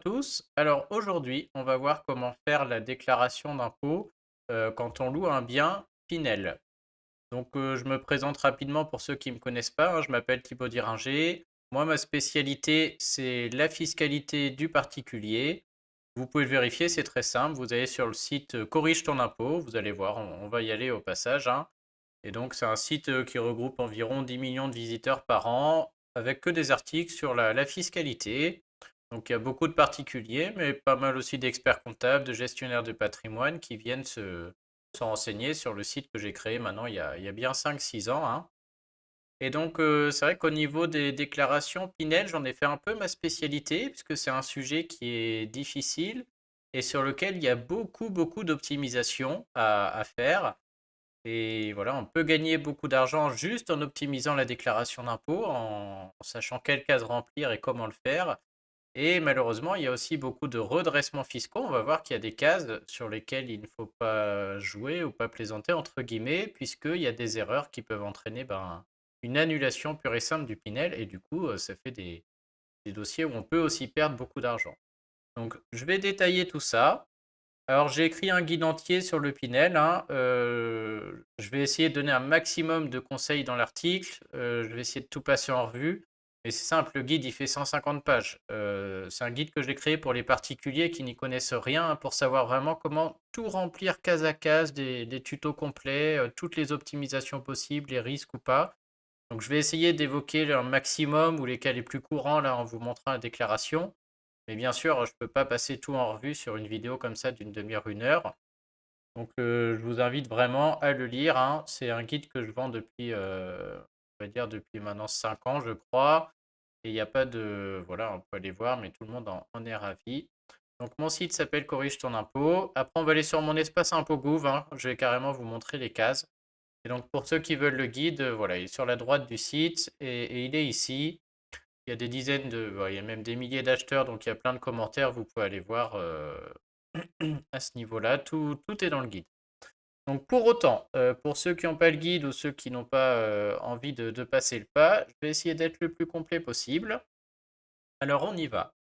Tous. Alors aujourd'hui, on va voir comment faire la déclaration d'impôt quand on loue un bien Pinel. Donc je me présente rapidement pour ceux qui ne me connaissent pas, hein. Je m'appelle Thibaut Diringer. Moi, ma spécialité, c'est la fiscalité du particulier. Vous pouvez le vérifier, c'est très simple. Vous allez sur le site Corrige ton impôt. Vous allez voir, on va y aller au passage, hein. Et donc, c'est un site qui regroupe environ 10 millions de visiteurs par an, avec que des articles sur la fiscalité. Donc, il y a beaucoup de particuliers, mais pas mal aussi d'experts comptables, de gestionnaires de patrimoine qui viennent se renseigner sur le site que j'ai créé maintenant il y a bien 5 6 ans, hein. Et donc, c'est vrai qu'au niveau des déclarations Pinel, j'en ai fait un peu ma spécialité, puisque c'est un sujet qui est difficile et sur lequel il y a beaucoup, beaucoup d'optimisation à faire. Et voilà, on peut gagner beaucoup d'argent juste en optimisant la déclaration d'impôt, en sachant quelle case remplir et comment le faire. Et malheureusement, il y a aussi beaucoup de redressements fiscaux. On va voir qu'il y a des cases sur lesquelles il ne faut pas jouer ou pas plaisanter, entre guillemets, puisqu'il y a des erreurs qui peuvent entraîner une annulation pure et simple du Pinel. Et du coup, ça fait des dossiers où on peut aussi perdre beaucoup d'argent. Donc, je vais détailler tout ça. Alors, j'ai écrit un guide entier sur le Pinel, hein. Je vais essayer de donner un maximum de conseils dans l'article. Je vais essayer de tout passer en revue. Mais c'est simple, le guide, il fait 150 pages. C'est un guide que j'ai créé pour les particuliers qui n'y connaissent rien, hein, pour savoir vraiment comment tout remplir case à case, des tutos complets, toutes les optimisations possibles, les risques ou pas. Donc, je vais essayer d'évoquer un maximum ou les cas les plus courants là en vous montrant la déclaration. Mais bien sûr, je ne peux pas passer tout en revue sur une vidéo comme ça d'une demi-heure, 1 heure. Donc, je vous invite vraiment à le lire, hein. C'est un guide que je vends depuis, on va dire, depuis maintenant 5 ans, je crois. Et il n'y a pas de... Voilà, on peut aller voir, mais tout le monde en est ravi. Donc, mon site s'appelle Corrige ton impôt. Après, on va aller sur mon espace impôt Gouv, hein. Je vais carrément vous montrer les cases. Et donc, pour ceux qui veulent le guide, voilà, il est sur la droite du site et il est ici. Il y a des dizaines de, il y a même des milliers d'acheteurs, donc il y a plein de commentaires. Vous pouvez aller voir à ce niveau-là. Tout est dans le guide. Donc pour autant, pour ceux qui n'ont pas le guide ou ceux qui n'ont pas envie de passer le pas, je vais essayer d'être le plus complet possible. Alors on y va.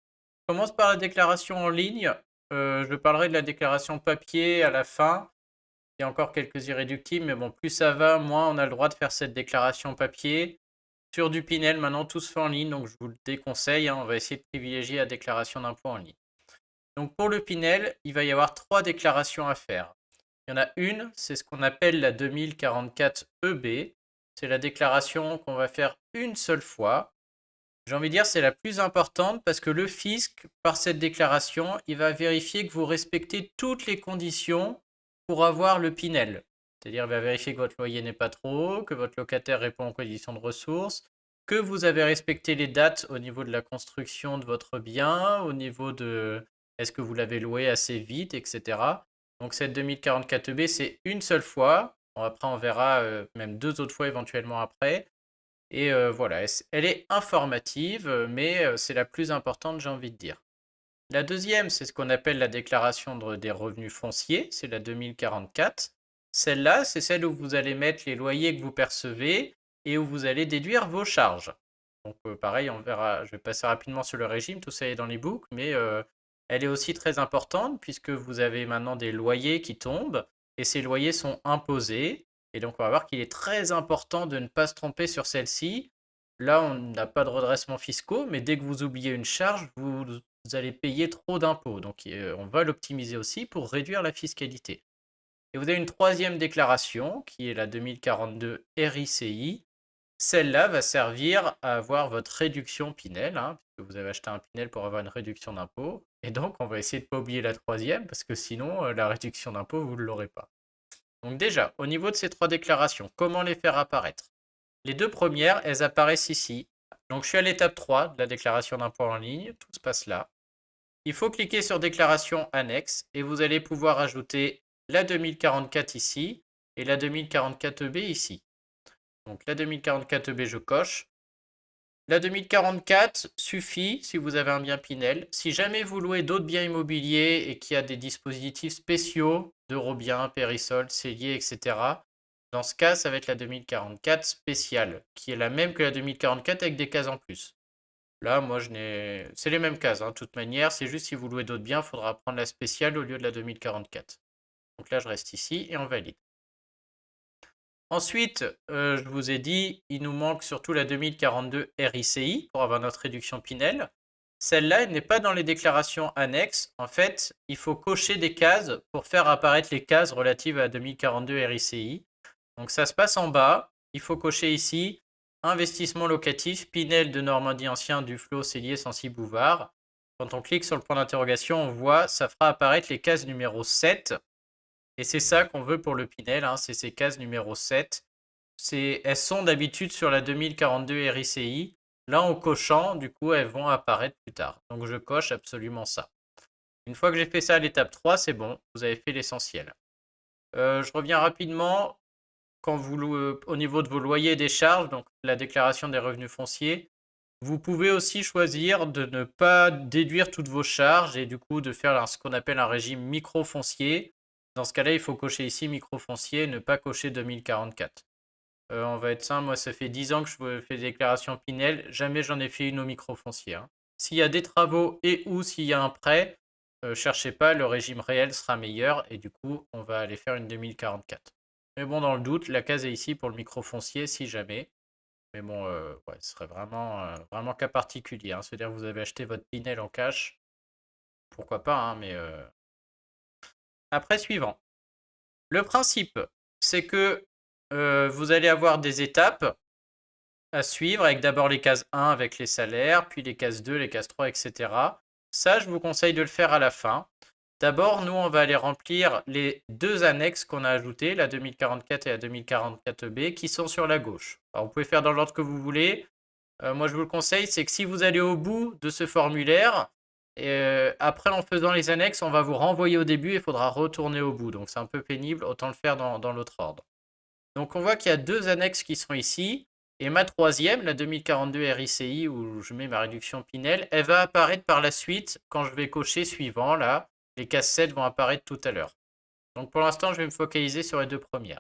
Je commence par la déclaration en ligne. Je parlerai de la déclaration papier à la fin. Il y a encore quelques irréductibles, mais bon, plus ça va, moins on a le droit de faire cette déclaration papier. Sur du Pinel, maintenant, tout se fait en ligne, donc je vous le déconseille, hein. On va essayer de privilégier la déclaration d'impôt en ligne. Donc pour le Pinel, il va y avoir 3 déclarations à faire. Il y en a une, c'est ce qu'on appelle la 2044 EB. C'est la déclaration qu'on va faire une seule fois. J'ai envie de dire c'est la plus importante parce que le fisc, par cette déclaration, il va vérifier que vous respectez toutes les conditions pour avoir le Pinel. C'est-à-dire il va vérifier que votre loyer n'est pas trop haut, que votre locataire répond aux conditions de ressources, que vous avez respecté les dates au niveau de la construction de votre bien, au niveau de est-ce que vous l'avez loué assez vite, etc. Donc cette 2044B, c'est une seule fois. Bon, après, on verra même 2 autres fois éventuellement après. Et voilà, elle est informative, mais c'est la plus importante, j'ai envie de dire. La deuxième, c'est ce qu'on appelle la déclaration des revenus fonciers, c'est la 2044. Celle-là, c'est celle où vous allez mettre les loyers que vous percevez et où vous allez déduire vos charges. Donc pareil, on verra, je vais passer rapidement sur le régime, tout ça est dans les books, mais elle est aussi très importante puisque vous avez maintenant des loyers qui tombent et ces loyers sont imposés. Et donc on va voir qu'il est très important de ne pas se tromper sur celle-ci. Là, on n'a pas de redressement fiscaux, mais dès que vous oubliez une charge, vous allez payer trop d'impôts. Donc on va l'optimiser aussi pour réduire la fiscalité. Et vous avez une troisième déclaration qui est la 2042 RICI. Celle-là va servir à avoir votre réduction Pinel, hein, puisque vous avez acheté un Pinel pour avoir une réduction d'impôt. Et donc, on va essayer de ne pas oublier la troisième, parce que sinon, la réduction d'impôt, vous ne l'aurez pas. Donc déjà, au niveau de ces 3 déclarations, comment les faire apparaître? Les 2 premières, elles apparaissent ici. Donc, je suis à l'étape 3 de la déclaration d'impôt en ligne. Tout se passe là. Il faut cliquer sur déclaration annexe et vous allez pouvoir ajouter la 2044 ici et la 2044B ici. Donc la 2044B, je coche. La 2044 suffit si vous avez un bien Pinel. Si jamais vous louez d'autres biens immobiliers et qu'il y a des dispositifs spéciaux d'Eurobiens, Périsol, Cellier, etc., dans ce cas, ça va être la 2044 spéciale, qui est la même que la 2044 avec des cases en plus. Là, moi, c'est les mêmes cases, hein, de toute manière. C'est juste si vous louez d'autres biens, il faudra prendre la spéciale au lieu de la 2044. Donc là, je reste ici et on valide. Ensuite, je vous ai dit, il nous manque surtout la 2042 RICI pour avoir notre réduction Pinel. Celle-là, elle n'est pas dans les déclarations annexes. En fait, il faut cocher des cases pour faire apparaître les cases relatives à la 2042 RICI. Donc ça se passe en bas. Il faut cocher ici investissement locatif, Pinel de Normandie Ancien, Duflot, Cellier, Sancy, Bouvard. Quand on clique sur le point d'interrogation, on voit, ça fera apparaître les cases numéro 7. Et c'est ça qu'on veut pour le Pinel, hein, c'est ces cases numéro 7. Elles sont d'habitude sur la 2042 RICI. Là, en cochant, du coup, elles vont apparaître plus tard. Donc, je coche absolument ça. Une fois que j'ai fait ça à l'étape 3, c'est bon, vous avez fait l'essentiel. Je reviens rapidement au niveau de vos loyers et des charges, donc la déclaration des revenus fonciers. Vous pouvez aussi choisir de ne pas déduire toutes vos charges et du coup de faire ce qu'on appelle un régime micro-foncier. Dans ce cas-là, il faut cocher ici micro-foncier et ne pas cocher 2044. On va être simple, moi ça fait 10 ans que je fais des déclarations Pinel, jamais j'en ai fait une au micro-foncier, hein. S'il y a des travaux et ou s'il y a un prêt, cherchez pas, le régime réel sera meilleur et du coup on va aller faire une 2044. Mais bon, dans le doute, la case est ici pour le micro-foncier si jamais. Mais bon, ouais, ce serait vraiment cas particulier, hein. C'est-à-dire que vous avez acheté votre Pinel en cash, pourquoi pas, hein, mais après, suivant. Le principe, c'est que vous allez avoir des étapes à suivre, avec d'abord les cases 1 avec les salaires, puis les cases 2, les cases 3, etc. Ça, je vous conseille de le faire à la fin. D'abord, nous, on va aller remplir les deux annexes qu'on a ajoutées, la 2044 et la 2044B, qui sont sur la gauche. Alors, vous pouvez faire dans l'ordre que vous voulez. Moi, je vous le conseille, c'est que si vous allez au bout de ce formulaire, après, en faisant les annexes, on va vous renvoyer au début et il faudra retourner au bout. Donc, c'est un peu pénible, autant le faire dans l'autre ordre. Donc, on voit qu'il y a deux annexes qui sont ici. Et ma troisième, la 2042 RICI, où je mets ma réduction Pinel, elle va apparaître par la suite quand je vais cocher suivant. Là, les cases 7 vont apparaître tout à l'heure. Donc, pour l'instant, je vais me focaliser sur les deux premières.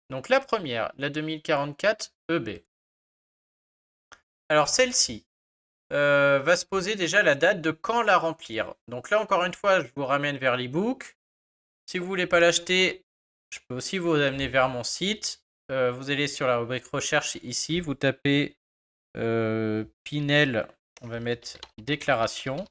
Donc, la première, la 2044 EB. Alors, celle-ci, va se poser déjà la date de quand la remplir. Donc là, encore une fois, je vous ramène vers l'ebook. Si vous ne voulez pas l'acheter, je peux aussi vous amener vers mon site. Vous allez sur la rubrique recherche ici, vous tapez Pinel, on va mettre déclaration.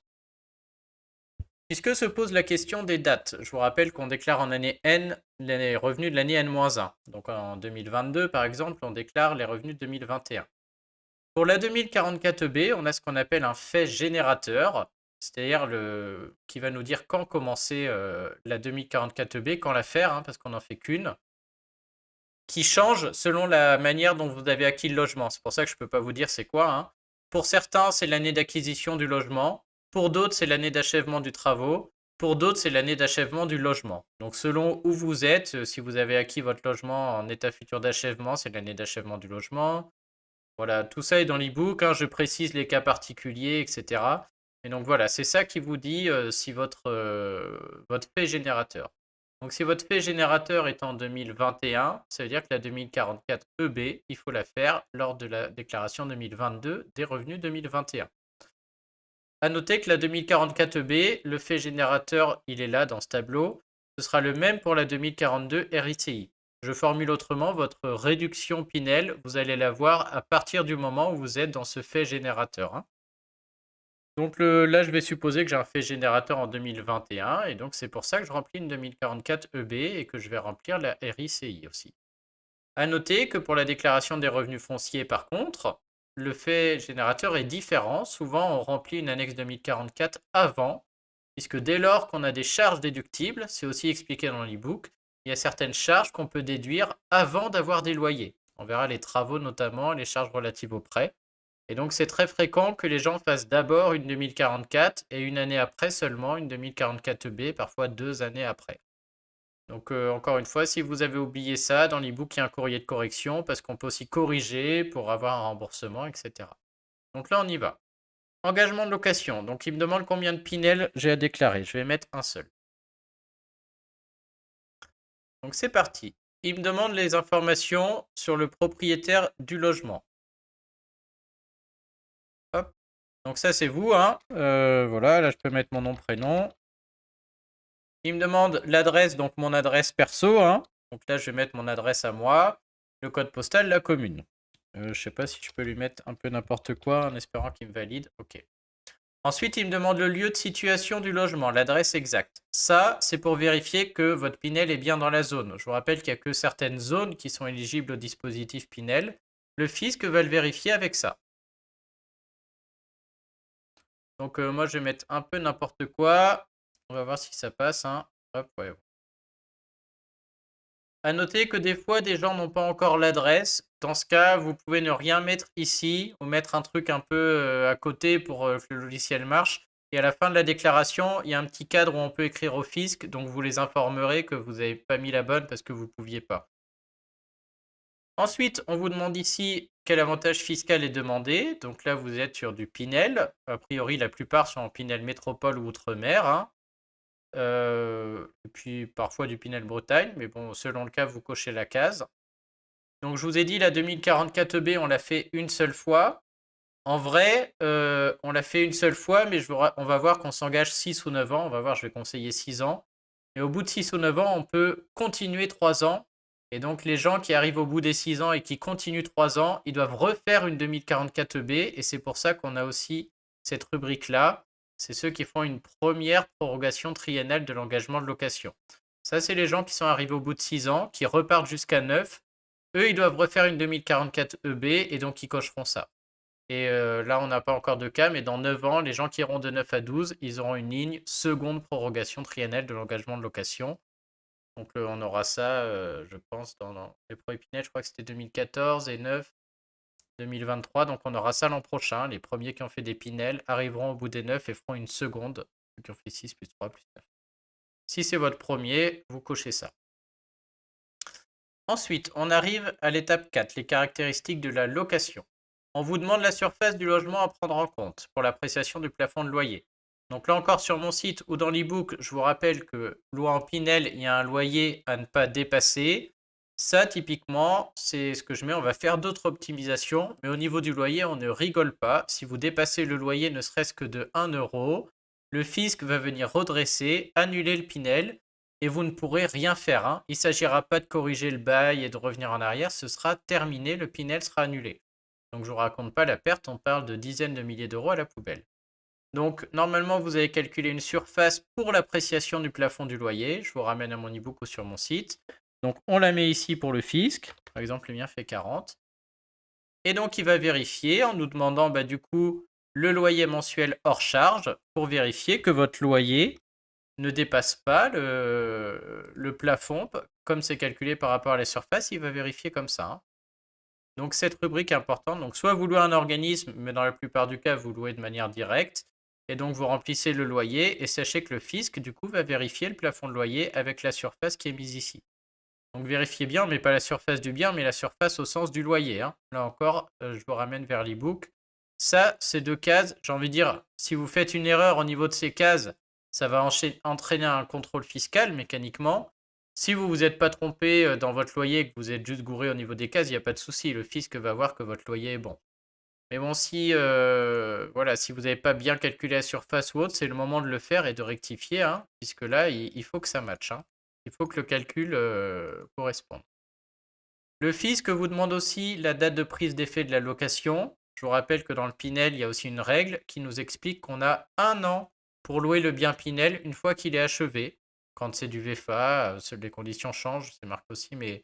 Puisque se pose la question des dates, je vous rappelle qu'on déclare en année N les revenus de l'année N-1. Donc en 2022, par exemple, on déclare les revenus de 2021. Pour la 2044B, on a ce qu'on appelle un fait générateur, c'est-à-dire qui va nous dire quand commencer la 2044B, quand la faire, hein, parce qu'on n'en fait qu'une, qui change selon la manière dont vous avez acquis le logement. C'est pour ça que je ne peux pas vous dire c'est quoi, hein. Pour certains, c'est l'année d'acquisition du logement. Pour d'autres, c'est l'année d'achèvement du travaux. Pour d'autres, c'est l'année d'achèvement du logement. Donc selon où vous êtes, si vous avez acquis votre logement en état futur d'achèvement, c'est l'année d'achèvement du logement. Voilà, tout ça est dans l'e-book, hein, je précise les cas particuliers, etc. Et donc voilà, c'est ça qui vous dit si votre fait générateur. Donc si votre fait générateur est en 2021, ça veut dire que la 2044 EB, il faut la faire lors de la déclaration 2022 des revenus 2021. A noter que la 2044 EB, le fait générateur, il est là dans ce tableau. Ce sera le même pour la 2042 RICI. Je formule autrement, votre réduction Pinel, vous allez la voir à partir du moment où vous êtes dans ce fait générateur, hein. Donc là, je vais supposer que j'ai un fait générateur en 2021, et donc c'est pour ça que je remplis une 2044 EB et que je vais remplir la RICI aussi. A noter que pour la déclaration des revenus fonciers, par contre, le fait générateur est différent. Souvent, on remplit une annexe 2044 avant, puisque dès lors qu'on a des charges déductibles, c'est aussi expliqué dans l'e-book, il y a certaines charges qu'on peut déduire avant d'avoir des loyers. On verra les travaux notamment, les charges relatives aux prêts. Et donc, c'est très fréquent que les gens fassent d'abord une 2044 et une année après seulement une 2044B, parfois 2 années après. Donc, encore une fois, si vous avez oublié ça, dans l'e-book, il y a un courrier de correction parce qu'on peut aussi corriger pour avoir un remboursement, etc. Donc là, on y va. Engagement de location. Donc, il me demande combien de Pinel j'ai à déclarer. Je vais mettre un seul. Donc, c'est parti. Il me demande les informations sur le propriétaire du logement. Hop. Donc ça, c'est vous, hein. Voilà, là, je peux mettre mon nom, prénom. Il me demande l'adresse, donc mon adresse perso, hein. Donc là, je vais mettre mon adresse à moi, le code postal, la commune. Je sais pas si je peux lui mettre un peu n'importe quoi en espérant qu'il me valide. Ok. Ensuite, il me demande le lieu de situation du logement, l'adresse exacte. Ça, c'est pour vérifier que votre Pinel est bien dans la zone. Je vous rappelle qu'il n'y a que certaines zones qui sont éligibles au dispositif Pinel. Le fisc va le vérifier avec ça. Donc moi, je vais mettre un peu n'importe quoi. On va voir si ça passe, hein. Hop, ouais. À noter que des fois, des gens n'ont pas encore l'adresse. Dans ce cas, vous pouvez ne rien mettre ici ou mettre un truc un peu à côté pour que le logiciel marche. Et à la fin de la déclaration, il y a un petit cadre où on peut écrire au fisc, donc vous les informerez que vous n'avez pas mis la bonne parce que vous ne pouviez pas. Ensuite, on vous demande ici quel avantage fiscal est demandé. Donc là, vous êtes sur du Pinel. A priori, la plupart sont en Pinel métropole ou outre-mer, hein. Et puis parfois du Pinel Bretagne, mais bon, selon le cas, vous cochez la case. Donc je vous ai dit, la 2044B, on l'a fait une seule fois. En vrai, on l'a fait une seule fois, mais on va voir qu'on s'engage 6 ou 9 ans. On va voir, je vais conseiller 6 ans. Et au bout de 6 ou 9 ans, on peut continuer 3 ans. Et donc les gens qui arrivent au bout des 6 ans et qui continuent 3 ans, ils doivent refaire une 2044B. Et c'est pour ça qu'on a aussi cette rubrique-là. C'est ceux qui font une première prorogation triennale de l'engagement de location. Ça, c'est les gens qui sont arrivés au bout de 6 ans, qui repartent jusqu'à 9. Eux, ils doivent refaire une 2044 EB et donc ils cocheront ça. Et là, on n'a pas encore de cas, mais dans 9 ans, les gens qui iront de 9 à 12, ils auront une ligne seconde prorogation triennale de l'engagement de location. Donc on aura ça, je pense, dans les premiers Pinel, je crois que c'était 2014 et 9, 2023. Donc on aura ça l'an prochain. Les premiers qui ont fait des Pinel arriveront au bout des 9 et feront une seconde, ceux qui ont fait 6 plus 3 plus 9. Si c'est votre premier, vous cochez ça. Ensuite, on arrive à l'étape 4, les caractéristiques de la location. On vous demande la surface du logement à prendre en compte pour l'appréciation du plafond de loyer. Donc là encore sur mon site ou dans l'e-book, je vous rappelle que loi en Pinel, il y a un loyer à ne pas dépasser. Ça, typiquement, c'est ce que je mets. On va faire d'autres optimisations, mais au niveau du loyer, on ne rigole pas. Si vous dépassez le loyer ne serait-ce que de 1 euro, le fisc va venir redresser, annuler le Pinel et vous ne pourrez rien faire, hein. Il ne s'agira pas de corriger le bail et de revenir en arrière, ce sera terminé, le Pinel sera annulé. Donc je ne vous raconte pas la perte, on parle de dizaines de milliers d'euros à la poubelle. Donc normalement, vous avez calculé une surface pour l'appréciation du plafond du loyer. Je vous ramène à mon e-book ou sur mon site. Donc on la met ici pour le fisc. Par exemple, le mien fait 40. Et donc il va vérifier en nous demandant du coup le loyer mensuel hors charge pour vérifier que votre loyer ne dépasse pas le plafond. Comme c'est calculé par rapport à la surface, il va vérifier comme ça, hein. Donc cette rubrique est importante. Donc soit vous louez un organisme, mais dans la plupart du cas, vous louez de manière directe. Et donc vous remplissez le loyer et sachez que le fisc, du coup, va vérifier le plafond de loyer avec la surface qui est mise ici. Donc vérifiez bien, mais pas la surface du bien, mais la surface au sens du loyer, hein. Là encore, je vous ramène vers l'e-book. Ça, ces deux cases, j'ai envie de dire, si vous faites une erreur au niveau de ces cases, ça va entraîner un contrôle fiscal mécaniquement. Si vous ne vous êtes pas trompé dans votre loyer, que vous êtes juste gouré au niveau des cases, il n'y a pas de souci. Le fisc va voir que votre loyer est bon. Mais bon, si, voilà, si vous n'avez pas bien calculé la surface ou autre, c'est le moment de le faire et de rectifier, hein, puisque là, il faut que ça matche, hein. Il faut que le calcul corresponde. Le fisc vous demande aussi la date de prise d'effet de la location. Je vous rappelle que dans le Pinel, il y a aussi une règle qui nous explique qu'on a 1 an pour louer le bien Pinel une fois qu'il est achevé. Quand c'est du VFA, les conditions changent, c'est marqué aussi, mais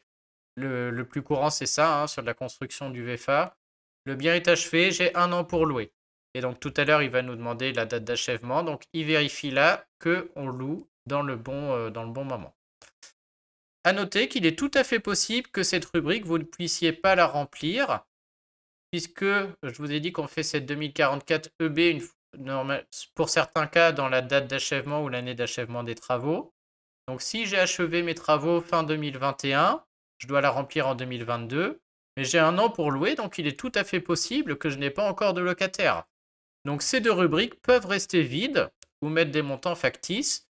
le plus courant c'est ça, hein, sur la construction du VFA. Le bien est achevé, j'ai 1 an pour louer. Et donc tout à l'heure, il va nous demander la date d'achèvement. Donc il vérifie là qu'on loue dans le bon moment. À noter qu'il est tout à fait possible que cette rubrique, vous ne puissiez pas la remplir, puisque je vous ai dit qu'on fait cette 2044 EB pour certains cas dans la date d'achèvement ou l'année d'achèvement des travaux. Donc si j'ai achevé mes travaux fin 2021, je dois la remplir en 2022, mais j'ai 1 an pour louer, donc il est tout à fait possible que je n'ai pas encore de locataire. Donc ces deux rubriques peuvent rester vides ou mettre des montants factices.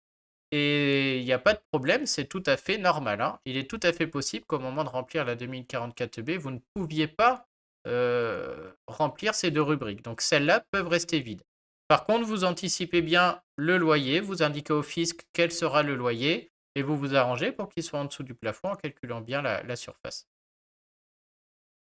Et il n'y a pas de problème, c'est tout à fait normal, hein. Il est tout à fait possible qu'au moment de remplir la 2044B, vous ne pouviez pas remplir ces 2 rubriques. Donc celles-là peuvent rester vides. Par contre, vous anticipez bien le loyer, vous indiquez au fisc quel sera le loyer et vous vous arrangez pour qu'il soit en dessous du plafond en calculant bien la surface.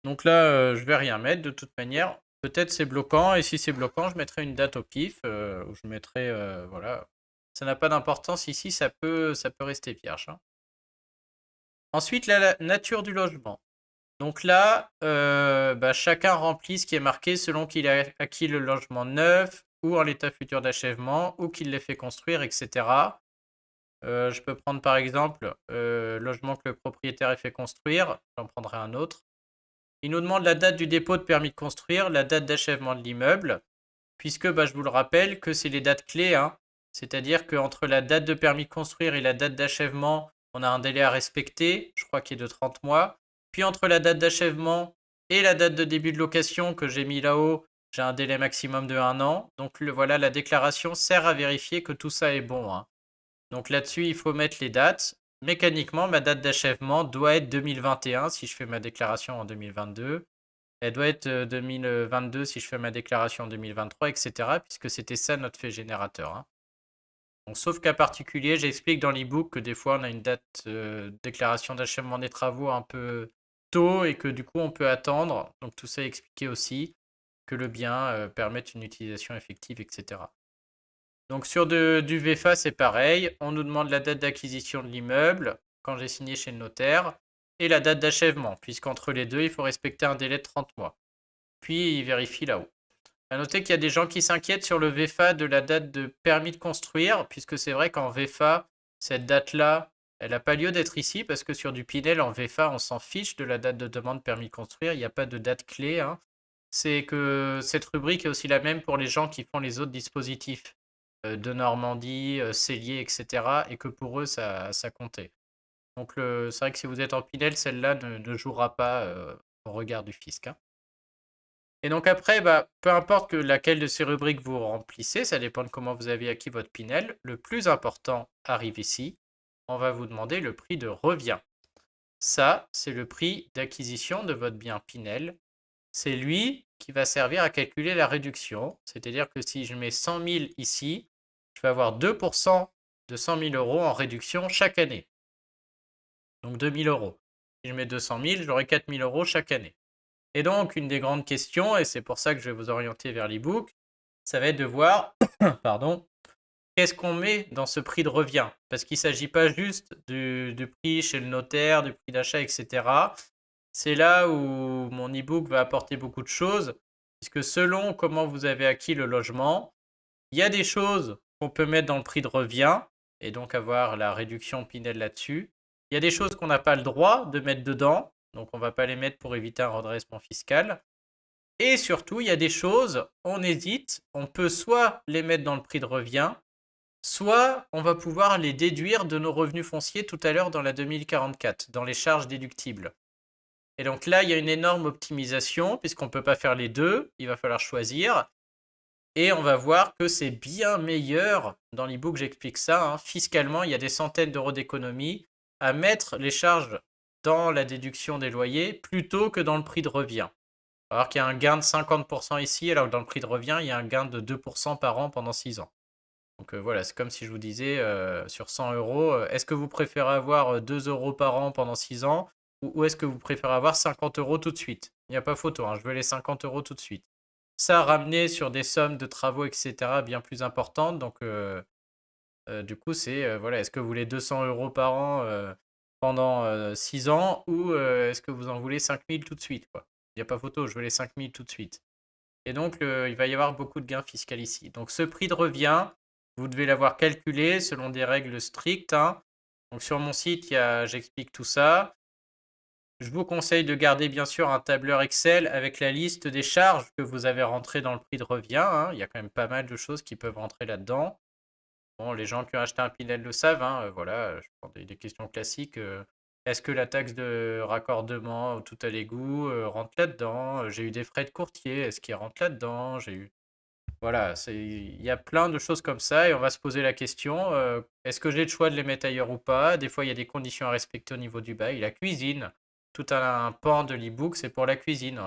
Donc là, je vais rien mettre de toute manière. Peut-être c'est bloquant et si c'est bloquant, je mettrai une date au pif, ou je mettrai, voilà. Ça n'a pas d'importance ici, ça peut rester vierge, hein. Ensuite, la nature du logement. Donc là, chacun remplit ce qui est marqué selon qu'il a acquis le logement neuf ou en l'état futur d'achèvement ou qu'il l'ait fait construire, etc. Je peux prendre par exemple logement que le propriétaire ait fait construire. J'en prendrai un autre. Il nous demande la date du dépôt de permis de construire, la date d'achèvement de l'immeuble, puisque je vous le rappelle que c'est les dates clés, hein. C'est-à-dire qu'entre la date de permis de construire et la date d'achèvement, on a un délai à respecter, je crois qu'il est de 30 mois. Puis entre la date d'achèvement et la date de début de location que j'ai mis là-haut, j'ai un délai maximum de 1 an. Donc voilà, la déclaration sert à vérifier que tout ça est bon, hein. Donc là-dessus, il faut mettre les dates. Mécaniquement, ma date d'achèvement doit être 2021 si je fais ma déclaration en 2022. Elle doit être 2022 si je fais ma déclaration en 2023, etc. Puisque c'était ça notre fait générateur, hein. Donc, sauf cas particulier, j'explique dans l'e-book que des fois on a une date déclaration d'achèvement des travaux un peu tôt et que du coup on peut attendre. Donc tout ça est expliqué aussi, que le bien permette une utilisation effective, etc. Donc sur du VFA, c'est pareil. On nous demande la date d'acquisition de l'immeuble, quand j'ai signé chez le notaire, et la date d'achèvement, puisqu'entre les deux, il faut respecter un délai de 30 mois. Puis il vérifie là-haut. À noter qu'il y a des gens qui s'inquiètent sur le VFA de la date de permis de construire, puisque c'est vrai qu'en VFA, cette date-là, elle n'a pas lieu d'être ici, parce que sur du Pinel, en VFA, on s'en fiche de la date de demande de permis de construire, il n'y a pas de date clé, hein. C'est que cette rubrique est aussi la même pour les gens qui font les autres dispositifs de Normandie, Cellier, etc. Et que pour eux, ça comptait. Donc c'est vrai que si vous êtes en Pinel, celle-là ne jouera pas au regard du fisc, hein. Et donc après, peu importe laquelle de ces rubriques vous remplissez, ça dépend de comment vous avez acquis votre Pinel, le plus important arrive ici. On va vous demander le prix de revient. Ça, c'est le prix d'acquisition de votre bien Pinel. C'est lui qui va servir à calculer la réduction. C'est-à-dire que si je mets 100 000 ici, je vais avoir 2% de 100 000 euros en réduction chaque année. Donc 2 000 euros. Si je mets 200 000, j'aurai 4 000 euros chaque année. Et donc, une des grandes questions, et c'est pour ça que je vais vous orienter vers l'e-book, ça va être de voir, pardon, qu'est-ce qu'on met dans ce prix de revient. Parce qu'il ne s'agit pas juste du prix chez le notaire, du prix d'achat, etc. C'est là où mon e-book va apporter beaucoup de choses, puisque selon comment vous avez acquis le logement, il y a des choses qu'on peut mettre dans le prix de revient, et donc avoir la réduction Pinel là-dessus. Il y a des choses qu'on n'a pas le droit de mettre dedans, donc on ne va pas les mettre pour éviter un redressement fiscal. Et surtout, il y a des choses, on hésite, on peut soit les mettre dans le prix de revient, soit on va pouvoir les déduire de nos revenus fonciers tout à l'heure dans la 2044, dans les charges déductibles. Et donc là, il y a une énorme optimisation, puisqu'on ne peut pas faire les deux, il va falloir choisir. Et on va voir que c'est bien meilleur, dans l'e-book j'explique ça, hein, fiscalement, il y a des centaines d'euros d'économie à mettre les charges dans la déduction des loyers plutôt que dans le prix de revient. Alors qu'il y a un gain de 50% ici, alors que dans le prix de revient, il y a un gain de 2% par an pendant 6 ans. Donc voilà, c'est comme si je vous disais, sur 100 euros, est-ce que vous préférez avoir 2 euros par an pendant 6 ans ou est-ce que vous préférez avoir 50 euros tout de suite? Il n'y a pas photo, hein, je veux les 50 euros tout de suite. Ça ramené sur des sommes de travaux, etc., bien plus importantes. Donc du coup, c'est, voilà, est-ce que vous voulez 200 euros par an pendant 6 ans ou est-ce que vous en voulez 5000 tout de suite, quoi? Il n'y a pas photo, je veux les 5000 tout de suite. Et donc, il va y avoir beaucoup de gains fiscaux ici. Donc, ce prix de revient, vous devez l'avoir calculé selon des règles strictes, hein. Donc, sur mon site, j'explique tout ça. Je vous conseille de garder bien sûr un tableur Excel avec la liste des charges que vous avez rentrées dans le prix de revient, hein. Il y a quand même pas mal de choses qui peuvent rentrer là-dedans. Bon, les gens qui ont acheté un Pinel le savent, hein, voilà, je prends des questions classiques. Est-ce que la taxe de raccordement ou tout à l'égout rentre là-dedans? J'ai eu des frais de courtier, est-ce qu'ils rentrent là-dedans? Voilà, il y a plein de choses comme ça et on va se poser la question, est-ce que j'ai le choix de les mettre ailleurs ou pas? Des fois, il y a des conditions à respecter au niveau du bail. La cuisine, tout un pan de l'e-book, c'est pour la cuisine.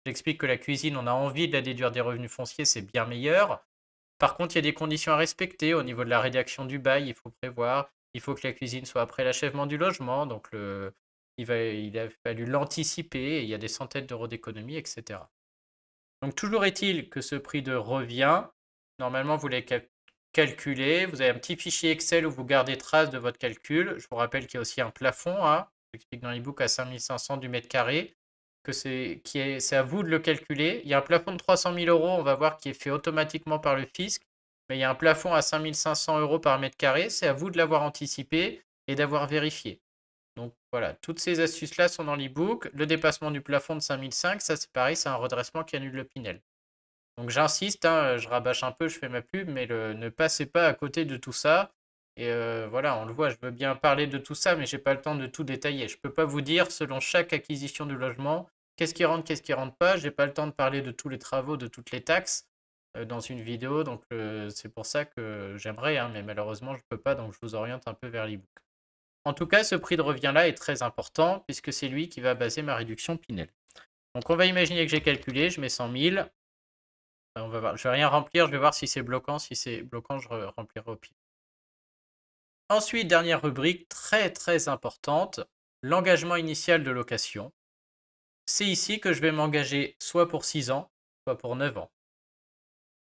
J'explique que la cuisine, on a envie de la déduire des revenus fonciers, c'est bien meilleur. Par contre, il y a des conditions à respecter au niveau de la rédaction du bail, il faut prévoir. Il faut que la cuisine soit après l'achèvement du logement, donc il a fallu l'anticiper, et il y a des centaines d'euros d'économie, etc. Donc toujours est-il que ce prix de revient, normalement vous l'avez calculé, vous avez un petit fichier Excel où vous gardez trace de votre calcul. Je vous rappelle qu'il y a aussi un plafond, hein, j'explique dans l'ebook, à 5500 du mètre carré, que c'est à vous de le calculer. Il y a un plafond de 300 000 euros, on va voir, qui est fait automatiquement par le fisc, mais il y a un plafond à 5500 euros par mètre carré, c'est à vous de l'avoir anticipé et d'avoir vérifié. Donc voilà, toutes ces astuces-là sont dans l'ebook. Le dépassement du plafond de 5005, ça c'est pareil, c'est un redressement qui annule le Pinel. Donc j'insiste, hein, je rabâche un peu, je fais ma pub, mais ne passez pas à côté de tout ça. Et voilà, on le voit, je veux bien parler de tout ça, mais j'ai pas le temps de tout détailler. Je peux pas vous dire, selon chaque acquisition du logement, qu'est-ce qui rentre pas. J'ai pas le temps de parler de tous les travaux, de toutes les taxes dans une vidéo. Donc c'est pour ça que j'aimerais, hein, mais malheureusement je peux pas, donc je vous oriente un peu vers l'ebook. En tout cas, ce prix de revient-là est très important puisque c'est lui qui va baser ma réduction Pinel. Donc on va imaginer que j'ai calculé, je mets 100 000. On va voir. Je vais rien remplir, je vais voir si c'est bloquant. Si c'est bloquant, je remplirai au pire. Ensuite, dernière rubrique très très importante, l'engagement initial de location. C'est ici que je vais m'engager soit pour 6 ans, soit pour 9 ans.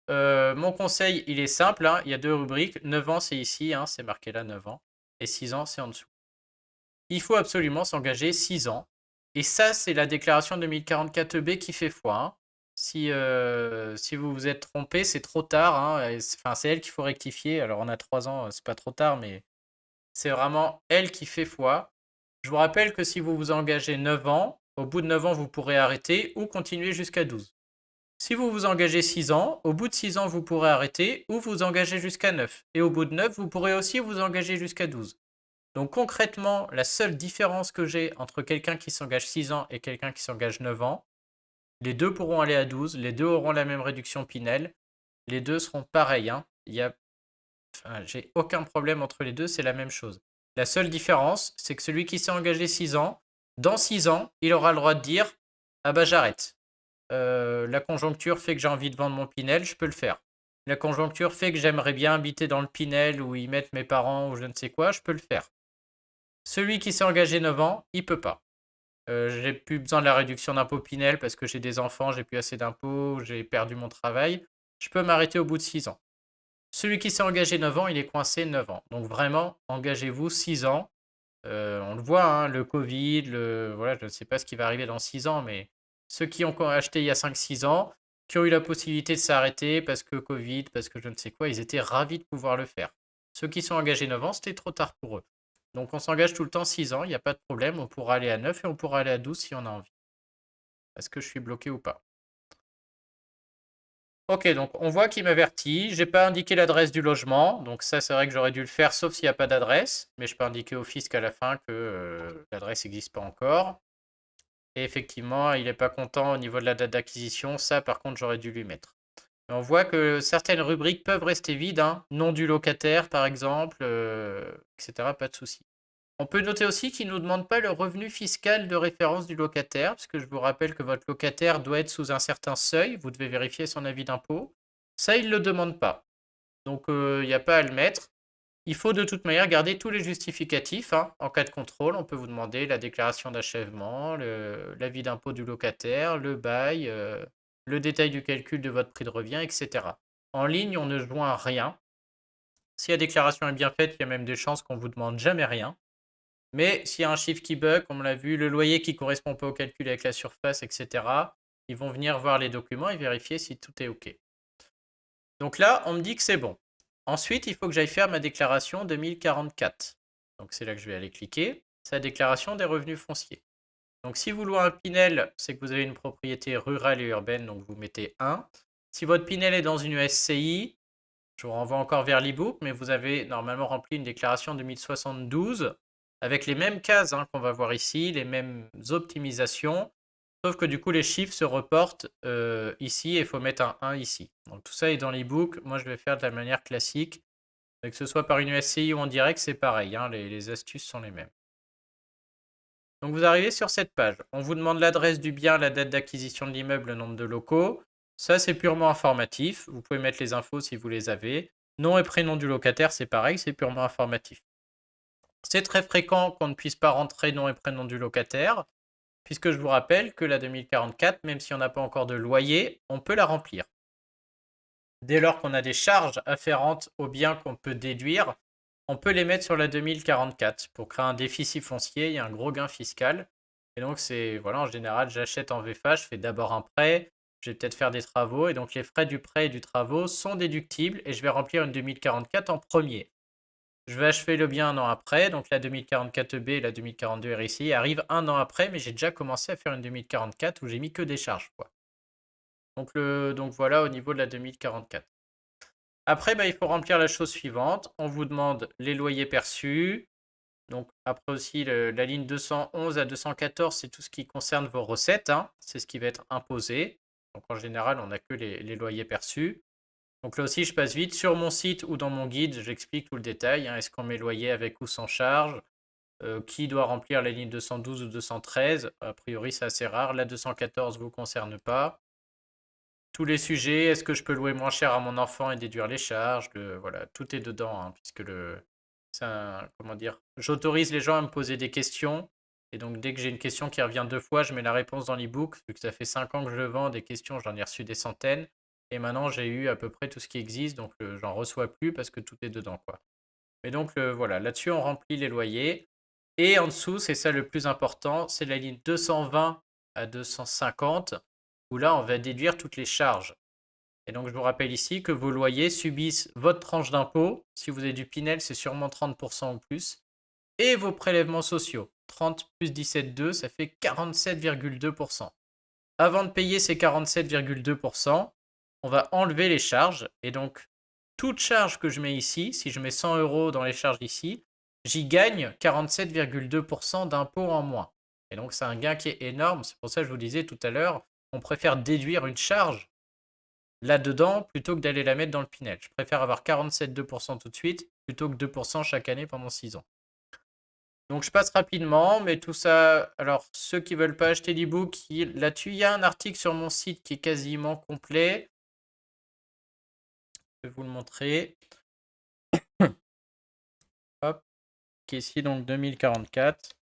Mon conseil, il est simple, hein, il y a deux rubriques. 9 ans, c'est ici, hein, c'est marqué là 9 ans. Et 6 ans, c'est en dessous. Il faut absolument s'engager 6 ans. Et ça, c'est la déclaration 2044B qui fait foi, hein. Si vous vous êtes trompé, c'est trop tard, hein. Enfin, c'est elle qu'il faut rectifier. Alors, on a 3 ans, c'est pas trop tard, mais c'est vraiment elle qui fait foi. Je vous rappelle que si vous vous engagez 9 ans, au bout de 9 ans, vous pourrez arrêter ou continuer jusqu'à 12. Si vous vous engagez 6 ans, au bout de 6 ans, vous pourrez arrêter ou vous engager jusqu'à 9. Et au bout de 9, vous pourrez aussi vous engager jusqu'à 12. Donc concrètement, la seule différence que j'ai entre quelqu'un qui s'engage 6 ans et quelqu'un qui s'engage 9 ans, les deux pourront aller à 12, les deux auront la même réduction Pinel, les deux seront pareils, hein. J'ai aucun problème entre les deux, c'est la même chose. La seule différence, c'est que celui qui s'est engagé 6 ans, dans 6 ans, il aura le droit de dire « Ah bah j'arrête. La conjoncture fait que j'ai envie de vendre mon Pinel, je peux le faire. La conjoncture fait que j'aimerais bien habiter dans le Pinel où ils mettent mes parents ou je ne sais quoi, je peux le faire. » Celui qui s'est engagé 9 ans, il peut pas. J'ai plus besoin de la réduction d'impôt Pinel parce que j'ai des enfants, j'ai plus assez d'impôts, j'ai perdu mon travail. Je peux m'arrêter au bout de 6 ans. Celui qui s'est engagé 9 ans, il est coincé 9 ans. Donc vraiment, engagez-vous 6 ans. On le voit, hein, le Covid, voilà, je ne sais pas ce qui va arriver dans 6 ans, mais ceux qui ont acheté il y a 5-6 ans, qui ont eu la possibilité de s'arrêter parce que Covid, parce que je ne sais quoi, ils étaient ravis de pouvoir le faire. Ceux qui sont engagés 9 ans, c'était trop tard pour eux. Donc on s'engage tout le temps 6 ans, il n'y a pas de problème, on pourra aller à 9 et on pourra aller à 12 si on a envie. Est-ce que je suis bloqué ou pas? Ok, donc on voit qu'il m'avertit. J'ai pas indiqué l'adresse du logement, donc ça c'est vrai que j'aurais dû le faire sauf s'il n'y a pas d'adresse, mais je peux indiquer au fisc à la fin que l'adresse n'existe pas encore. Et effectivement, il n'est pas content au niveau de la date d'acquisition, ça par contre j'aurais dû lui mettre. Mais on voit que certaines rubriques peuvent rester vides, hein. Nom du locataire par exemple, etc. Pas de souci. On peut noter aussi qu'il ne nous demande pas le revenu fiscal de référence du locataire, puisque je vous rappelle que votre locataire doit être sous un certain seuil, vous devez vérifier son avis d'impôt. Ça, il ne le demande pas. Donc, il n'y a pas à le mettre. Il faut de toute manière garder tous les justificatifs, hein. En cas de contrôle, on peut vous demander la déclaration d'achèvement, l'avis d'impôt du locataire, le bail, le détail du calcul de votre prix de revient, etc. En ligne, on ne joint rien. Si la déclaration est bien faite, il y a même des chances qu'on ne vous demande jamais rien. Mais s'il y a un chiffre qui bug, comme on l'a vu, le loyer qui ne correspond pas au calcul avec la surface, etc., ils vont venir voir les documents et vérifier si tout est OK. Donc là, on me dit que c'est bon. Ensuite, il faut que j'aille faire ma déclaration 2044. Donc c'est là que je vais aller cliquer. C'est la déclaration des revenus fonciers. Donc si vous louez un Pinel, c'est que vous avez une propriété rurale et urbaine, donc vous mettez 1. Si votre Pinel est dans une SCI, je vous renvoie encore vers l'ebook, mais vous avez normalement rempli une déclaration 2072 avec les mêmes cases, hein, qu'on va voir ici, les mêmes optimisations, sauf que du coup les chiffres se reportent ici et il faut mettre un 1 ici. Donc tout ça est dans l'ebook. Moi je vais faire de la manière classique, que ce soit par une SCI ou en direct, c'est pareil, hein, les astuces sont les mêmes. Donc vous arrivez sur cette page. On vous demande l'adresse du bien, la date d'acquisition de l'immeuble, le nombre de locaux. Ça, c'est purement informatif. Vous pouvez mettre les infos si vous les avez. Nom et prénom du locataire, c'est pareil, c'est purement informatif. C'est très fréquent qu'on ne puisse pas rentrer nom et prénom du locataire, puisque je vous rappelle que la 2044, même si on n'a pas encore de loyer, on peut la remplir. Dès lors qu'on a des charges afférentes aux biens qu'on peut déduire, on peut les mettre sur la 2044 pour créer un déficit foncier et un gros gain fiscal. Et donc, c'est, voilà, en général, j'achète en VFA, je fais d'abord un prêt, je vais peut-être faire des travaux, et donc les frais du prêt et du travaux sont déductibles, et je vais remplir une 2044 en premier. Je vais achever le bien un an après, donc la 2044B et la 2042 RICI arrivent un an après, mais j'ai déjà commencé à faire une 2044 où j'ai mis que des charges, quoi. Donc voilà au niveau de la 2044. Après, il faut remplir la chose suivante. On vous demande les loyers perçus. Donc après aussi, la ligne 211 à 214, c'est tout ce qui concerne vos recettes, hein. C'est ce qui va être imposé. Donc en général, on n'a que les loyers perçus. Donc là aussi, je passe vite. Sur mon site ou dans mon guide, j'explique tout le détail, hein. Est-ce qu'on met loyer avec ou sans charge? Qui doit remplir la ligne 212 ou 213? A priori, c'est assez rare. La 214 ne vous concerne pas. Tous les sujets, est-ce que je peux louer moins cher à mon enfant et déduire les charges? Voilà, tout est dedans, hein, puisque comment dire, j'autorise les gens à me poser des questions. Et donc, dès que j'ai une question qui revient 2 fois, je mets la réponse dans l'e-book. Vu que ça fait 5 ans que je le vends, des questions, j'en ai reçu des centaines. Et maintenant, j'ai eu à peu près tout ce qui existe, donc j'en reçois plus parce que tout est dedans, quoi. Mais donc, voilà, là-dessus, on remplit les loyers. Et en dessous, c'est ça le plus important, c'est la ligne 220 à 250, où là, on va déduire toutes les charges. Et donc, je vous rappelle ici que vos loyers subissent votre tranche d'impôt. Si vous avez du Pinel, c'est sûrement 30% ou plus. Et vos prélèvements sociaux. 30 plus 17,2, ça fait 47,2%. Avant de payer ces 47,2%, on va enlever les charges. Et donc, toute charge que je mets ici, si je mets 100 € dans les charges ici, j'y gagne 47,2% d'impôt en moins. Et donc, c'est un gain qui est énorme. C'est pour ça que je vous disais tout à l'heure, on préfère déduire une charge là-dedans plutôt que d'aller la mettre dans le Pinel. Je préfère avoir 47,2% tout de suite plutôt que 2% chaque année pendant 6 ans. Donc je passe rapidement, mais tout ça, alors ceux qui veulent pas acheter l'e-book, là-dessus, il y a un article sur mon site qui est quasiment complet. Je vais vous le montrer. Hop, qui est ici donc 2044.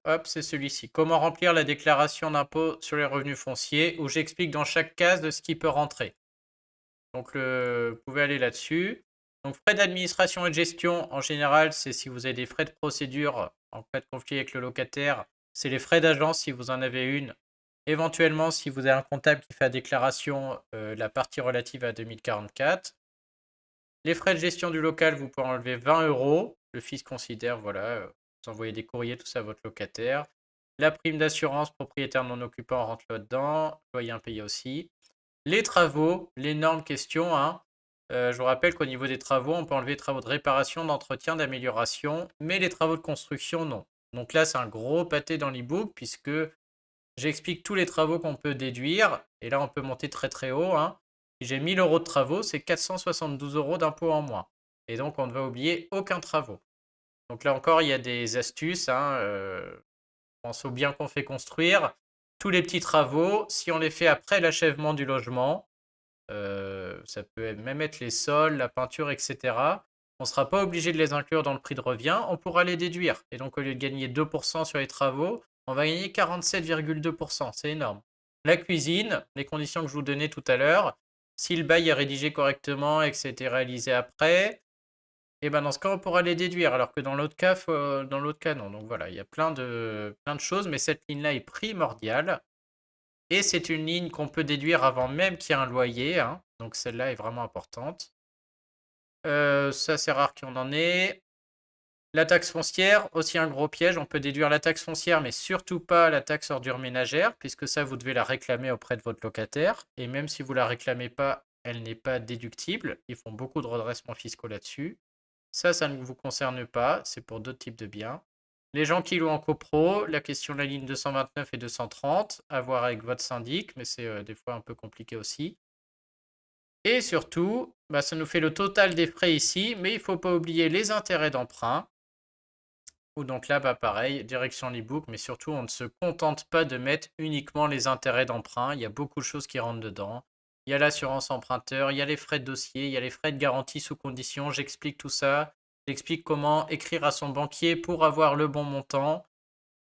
Hop, c'est celui-ci. Comment remplir la déclaration d'impôt sur les revenus fonciers, où j'explique dans chaque case de ce qui peut rentrer. Donc vous pouvez aller là-dessus. Donc frais d'administration et de gestion, en général, c'est si vous avez des frais de procédure en cas de conflit avec le locataire. C'est les frais d'agence si vous en avez une. Éventuellement, si vous avez un comptable qui fait la déclaration, la partie relative à 2044. Les frais de gestion du local, vous pouvez enlever 20 €. Le fisc considère, voilà, vous envoyez des courriers, tout ça à votre locataire. La prime d'assurance propriétaire non occupant rentre là-dedans. Loyer impayé aussi. Les travaux, l'énorme question, hein. Je vous rappelle qu'au niveau des travaux, on peut enlever les travaux de réparation, d'entretien, d'amélioration, mais les travaux de construction, non. Donc là, c'est un gros pâté dans l'e-book puisque j'explique tous les travaux qu'on peut déduire. Et là, on peut monter très très haut, hein. Si j'ai 1000 € de travaux, c'est 472 € d'impôt en moins. Et donc, on ne va oublier aucun travaux. Donc là encore, il y a des astuces, hein. Pense aux biens qu'on fait construire. Tous les petits travaux, si on les fait après l'achèvement du logement, ça peut même être les sols, la peinture, etc. On ne sera pas obligé de les inclure dans le prix de revient, on pourra les déduire. Et donc au lieu de gagner 2% sur les travaux, on va gagner 47,2%. C'est énorme. La cuisine, les conditions que je vous donnais tout à l'heure, si le bail est rédigé correctement et que ça a été réalisé après, et ben dans ce cas, on pourra les déduire, alors que dans l'autre cas, non. Donc voilà, il y a plein de choses, mais cette ligne-là est primordiale. Et c'est une ligne qu'on peut déduire avant même qu'il y ait un loyer, hein. Donc celle-là est vraiment importante. Ça, c'est rare qu'il y en ait. La taxe foncière, aussi un gros piège. On peut déduire la taxe foncière, mais surtout pas la taxe ordure ménagère, puisque ça, vous devez la réclamer auprès de votre locataire. Et même si vous la réclamez pas, elle n'est pas déductible. Ils font beaucoup de redressements fiscaux là-dessus. Ça ne vous concerne pas. C'est pour d'autres types de biens. Les gens qui louent en copro, la question de la ligne 229 et 230, à voir avec votre syndic, mais c'est des fois un peu compliqué aussi. Et surtout, bah, ça nous fait le total des frais ici, mais il ne faut pas oublier les intérêts d'emprunt. Ou donc là, bah, pareil, direction l'ebook, mais surtout, on ne se contente pas de mettre uniquement les intérêts d'emprunt. Il y a beaucoup de choses qui rentrent dedans. Il y a l'assurance emprunteur, il y a les frais de dossier, il y a les frais de garantie sous condition. J'explique tout ça. J'explique comment écrire à son banquier pour avoir le bon montant.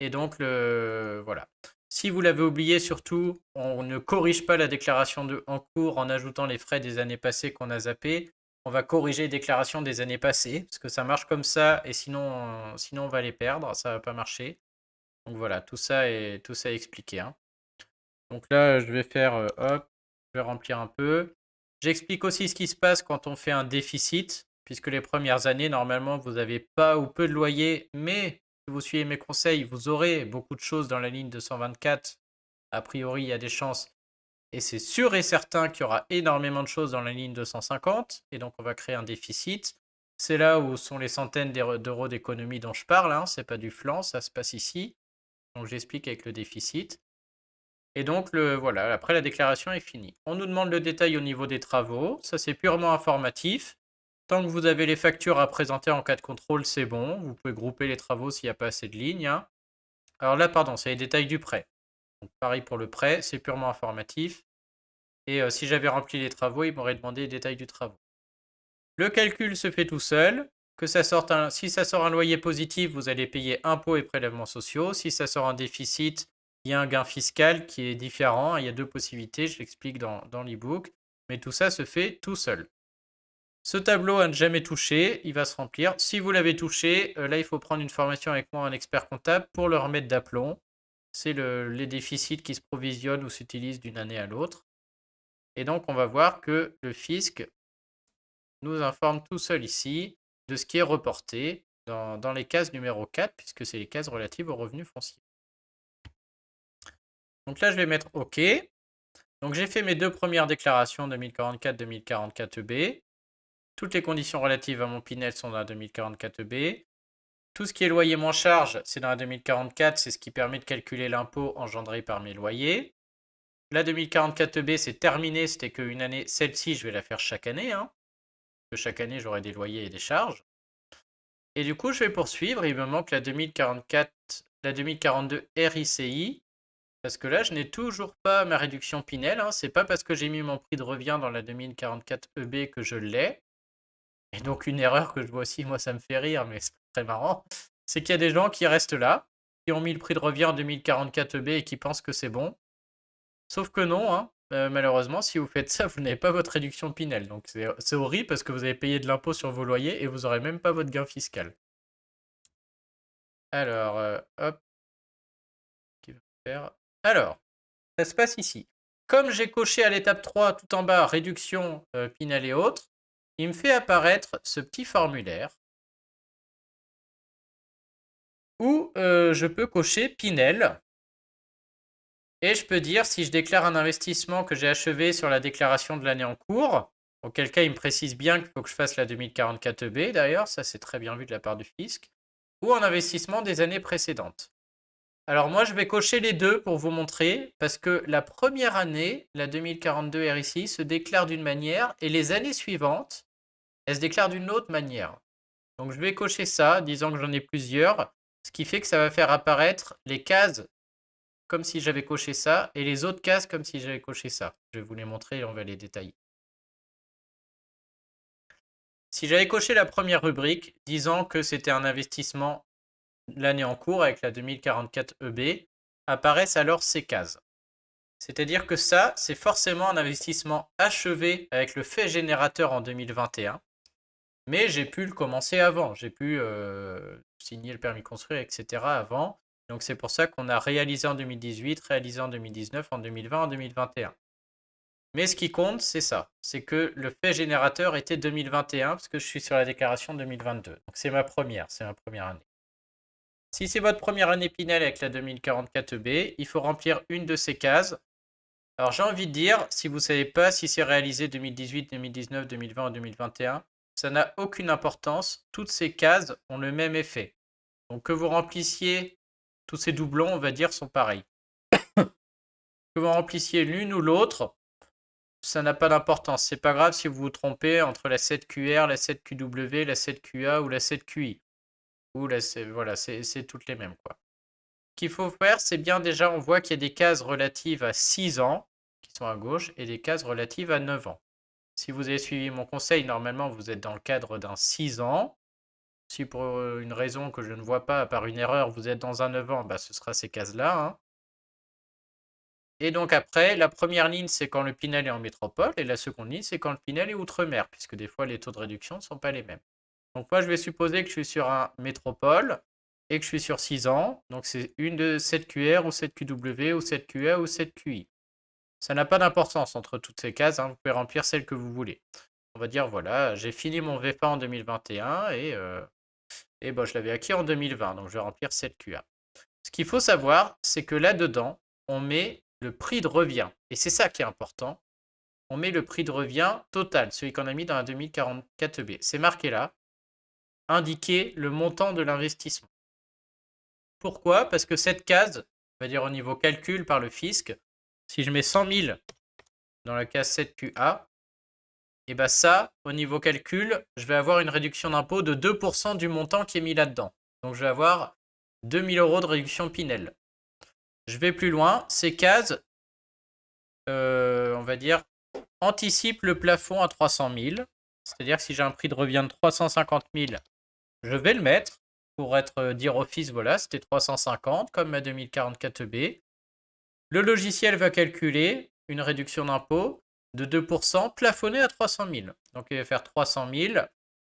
Et donc, voilà. Si vous l'avez oublié, surtout, on ne corrige pas la déclaration en cours en ajoutant les frais des années passées qu'on a zappés. On va corriger les déclarations des années passées, parce que ça marche comme ça, et sinon on va les perdre, ça va pas marcher. Donc voilà, tout ça est expliqué, hein. Donc là, je vais faire, hop, je vais remplir un peu. J'explique aussi ce qui se passe quand on fait un déficit, puisque les premières années, normalement, vous n'avez pas ou peu de loyer, mais si vous suivez mes conseils, vous aurez beaucoup de choses dans la ligne 224. A priori, il y a des chances. Et c'est sûr et certain qu'il y aura énormément de choses dans la ligne 250. Et donc, on va créer un déficit. C'est là où sont les centaines d'euros d'économie dont je parle, hein. Ce n'est pas du flan, ça se passe ici. Donc, j'explique avec le déficit. Et donc, voilà, après la déclaration est finie. On nous demande le détail au niveau des travaux. Ça, c'est purement informatif. Tant que vous avez les factures à présenter en cas de contrôle, c'est bon. Vous pouvez grouper les travaux s'il n'y a pas assez de lignes, hein. Alors là, pardon, c'est les détails du prêt. Donc, pareil pour le prêt, c'est purement informatif. Et si j'avais rempli les travaux, il m'aurait demandé les détails du travaux. Le calcul se fait tout seul. Que ça sorte si ça sort un loyer positif, vous allez payer impôts et prélèvements sociaux. Si ça sort un déficit, il y a un gain fiscal qui est différent. Il y a deux possibilités, je l'explique dans l'e-book. Mais tout ça se fait tout seul. Ce tableau à ne jamais toucher, il va se remplir. Si vous l'avez touché, là, il faut prendre une formation avec moi, un expert comptable, pour le remettre d'aplomb. C'est les déficits qui se provisionnent ou s'utilisent d'une année à l'autre. Et donc, on va voir que le fisc nous informe tout seul ici de ce qui est reporté dans les cases numéro 4, puisque c'est les cases relatives aux revenus fonciers. Donc là, je vais mettre OK. Donc j'ai fait mes deux premières déclarations 2044-2044 EB. Toutes les conditions relatives à mon Pinel sont dans la 2044 EB. Tout ce qui est loyer moins charge, c'est dans la 2044, c'est ce qui permet de calculer l'impôt engendré par mes loyers. La 2044 EB, c'est terminé, c'était qu'une année. Celle-ci, je vais la faire chaque année, hein. Que chaque année, j'aurai des loyers et des charges. Et du coup, je vais poursuivre. Il me manque la 2044, la 2042 RICI. Parce que là, je n'ai toujours pas ma réduction Pinel, hein. C'est pas parce que j'ai mis mon prix de revient dans la 2044 EB que je l'ai. Et donc, une erreur que je vois aussi, moi, ça me fait rire, mais c'est très marrant. C'est qu'il y a des gens qui restent là, qui ont mis le prix de revient en 2044 EB et qui pensent que c'est bon. Sauf que non, hein. Malheureusement, si vous faites ça, vous n'avez pas votre réduction Pinel. Donc c'est horrible parce que vous avez payé de l'impôt sur vos loyers et vous n'aurez même pas votre gain fiscal. Alors, hop. Alors, ça se passe ici. Comme j'ai coché à l'étape 3 tout en bas, réduction Pinel et autres, il me fait apparaître ce petit formulaire où je peux cocher Pinel. Et je peux dire si je déclare un investissement que j'ai achevé sur la déclaration de l'année en cours, auquel cas il me précise bien qu'il faut que je fasse la 2044 EB d'ailleurs, ça c'est très bien vu de la part du fisc, ou un investissement des années précédentes. Alors moi je vais cocher les deux pour vous montrer, parce que la première année, la 2042 RICI, se déclare d'une manière, et les années suivantes, elles se déclarent d'une autre manière. Donc je vais cocher ça, disant que j'en ai plusieurs, ce qui fait que ça va faire apparaître les cases comme si j'avais coché ça, et les autres cases comme si j'avais coché ça. Je vais vous les montrer et on va les détailler. Si j'avais coché la première rubrique, disant que c'était un investissement l'année en cours avec la 2044 EB, apparaissent alors ces cases. C'est-à-dire que ça, c'est forcément un investissement achevé avec le fait générateur en 2021, mais j'ai pu le commencer avant, j'ai pu signer le permis de construire, etc. avant. Donc c'est pour ça qu'on a réalisé en 2018, réalisé en 2019, en 2020, en 2021. Mais ce qui compte, c'est ça. C'est que le fait générateur était 2021, parce que je suis sur la déclaration 2022. Donc c'est ma première année. Si c'est votre première année Pinel avec la 2044 EB, il faut remplir une de ces cases. Alors j'ai envie de dire, si vous ne savez pas si c'est réalisé 2018, 2019, 2020 ou 2021, ça n'a aucune importance. Toutes ces cases ont le même effet. Donc que vous remplissiez tous ces doublons, on va dire, sont pareils. Que vous remplissiez l'une ou l'autre, ça n'a pas d'importance. C'est pas grave si vous vous trompez entre la 7QR, la 7QW, la 7QA ou la 7QI. Ou voilà, c'est toutes les mêmes, quoi. Ce qu'il faut faire, c'est bien déjà, on voit qu'il y a des cases relatives à 6 ans, qui sont à gauche, et des cases relatives à 9 ans. Si vous avez suivi mon conseil, normalement, vous êtes dans le cadre d'un 6 ans. Si pour une raison que je ne vois pas, à part une erreur, vous êtes dans un 9 ans, bah, ce sera ces cases-là, hein. Et donc après, la première ligne, c'est quand le Pinel est en métropole, et la seconde ligne, c'est quand le Pinel est outre-mer, puisque des fois, les taux de réduction ne sont pas les mêmes. Donc moi, je vais supposer que je suis sur un métropole, et que je suis sur 6 ans, donc c'est une de 7QR, ou 7QW, ou 7QA, ou 7QI. Ça n'a pas d'importance entre toutes ces cases, hein, vous pouvez remplir celles que vous voulez. On va dire, voilà, j'ai fini mon VFA en 2021, et ben, je l'avais acquis en 2020, donc je vais remplir 7QA. Ce qu'il faut savoir, c'est que là-dedans, on met le prix de revient. Et c'est ça qui est important. On met le prix de revient total, celui qu'on a mis dans la 2044B. C'est marqué là. Indiquer le montant de l'investissement. Pourquoi? Parce que cette case, on va dire au niveau calcul par le fisc, si je mets 100 000 dans la case 7QA, et bien ça, au niveau calcul, je vais avoir une réduction d'impôt de 2% du montant qui est mis là-dedans. Donc je vais avoir 2000 € de réduction Pinel. Je vais plus loin, ces cases, on va dire, anticipent le plafond à 300 000. C'est-à-dire que si j'ai un prix de revient de 350 000, je vais le mettre pour dire au fisc, voilà, c'était 350 comme ma 2044B. Le logiciel va calculer une réduction d'impôt de 2% plafonnée à 300 000. Donc il va faire 300 000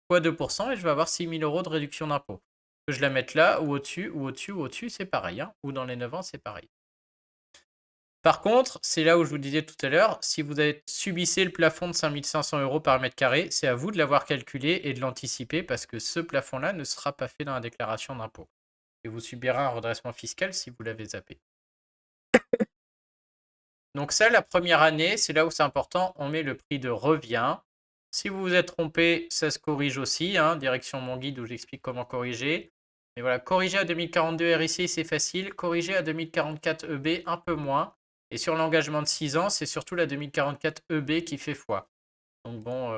fois 2% et je vais avoir 6 000 € de réduction d'impôt. Que je la mette là ou au-dessus, ou au-dessus, ou au-dessus, c'est pareil, hein. Ou dans les 9 ans, c'est pareil. Par contre, c'est là où je vous disais tout à l'heure, si vous subissez le plafond de 5 500 € par mètre carré, c'est à vous de l'avoir calculé et de l'anticiper parce que ce plafond-là ne sera pas fait dans la déclaration d'impôt. Et vous subirez un redressement fiscal si vous l'avez zappé. Donc ça, la première année, c'est là où c'est important, on met le prix de revient. Si vous vous êtes trompé, ça se corrige aussi, hein, direction mon guide où j'explique comment corriger. Mais voilà, corriger à 2042 RIC, c'est facile. Corriger à 2044 EB, un peu moins. Et sur l'engagement de 6 ans, c'est surtout la 2044 EB qui fait foi. Donc bon,